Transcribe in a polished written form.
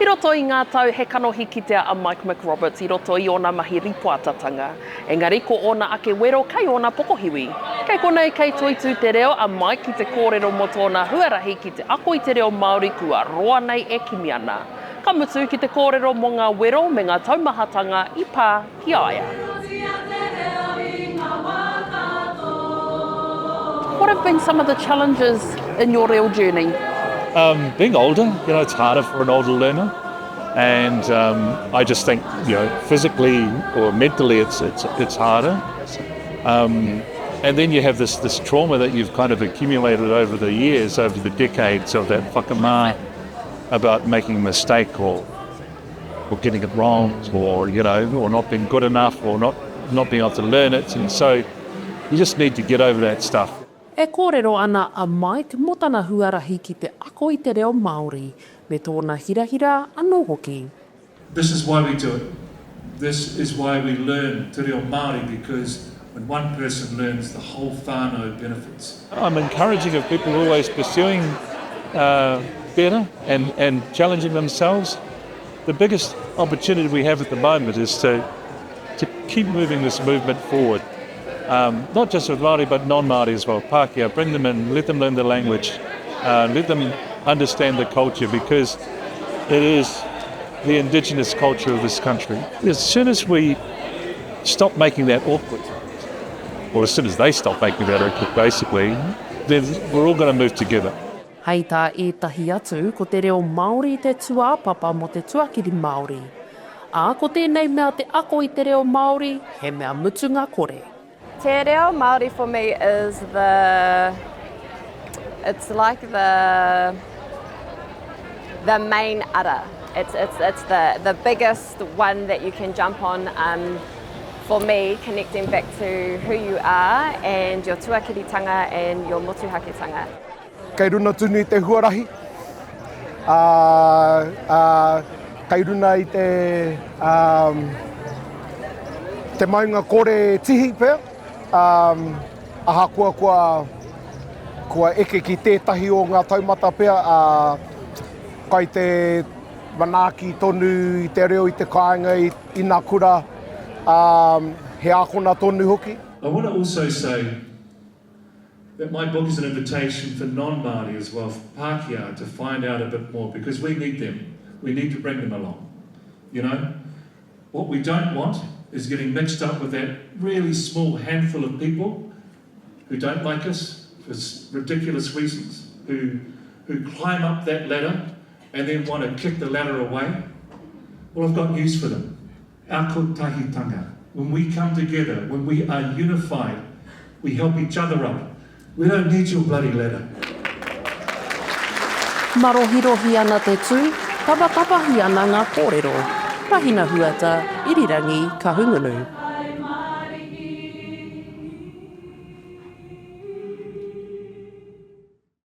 I roto I ngā tau he kanohi kitea a Mike McRoberts I roto I ona mahi ripoatatanga. Engari ko ona ake wero kai ona pokohiwi. Kei konei kei Toitu te reo a Mike ki te kōrero mo tōna huarahi ki te ako I te reo Māori kua roa nei e kimi ana. Ka mutu ki te kōrero mo ngā wero me ngā taumahatanga I pā ki aia. What have been some of the challenges in your real journey? Being older, it's harder for an older learner, and I just think, physically or mentally, it's harder. And then you have this trauma that you've kind of accumulated over the years, over the decades of that whakamā about making a mistake or getting it wrong, or not being good enough, or not being able to learn it, and so you just need to get over that stuff. E kōrero ana a Mike mo tana huarahi ki te ako I te reo Māori me tōna hirahira anō hoki. This is why we do it. This is why we learn te reo Māori, because when one person learns, the whole whānau benefits. I'm encouraging of people always pursuing better and challenging themselves. The biggest opportunity we have at the moment is to keep moving this movement forward. Not just with Māori, but non-Māori as well. Pākehā, bring them in, let them learn the language, let them understand the culture, because it is the indigenous culture of this country. As soon as we stop making that awkward, or as soon as they stop making that awkward, basically, then we're all going to move together. Hei tā ētahi atu ko te reo Māori te tuāpapa mo te tuakiri Māori. Ā ko tēnei mea te ako I te reo Māori, he mea mutu ngā kore. Te reo Māori for me is it's like the main ara. It's the biggest one that you can jump on for me, connecting back to who you are and your tuakiritanga and your motuhaketanga. Kei runa tunu I te huarahi. Kei runa I te maunga kore tihi pēr. Aha kua eke ki tētahi o ngā taumata pēr, kai te manaki tonu I te reo I te kāinga I nā kura, he ākona tonu hoki. I want to also say that my book is an invitation for non-Māori as well, for Pākehā, to find out a bit more, because we need them. We need to bring them along. What we don't want is getting mixed up with that really small handful of people who don't like us for ridiculous reasons, who climb up that ladder and then want to kick the ladder away. Well, I've got news for them. Our kotahitanga, when we come together, when we are unified, we help each other up. We don't need your bloody ladder. Marohirohi ana te tū, tapatapahi ana ngā kōrero. Pahina huata, irirangi ka hungunu.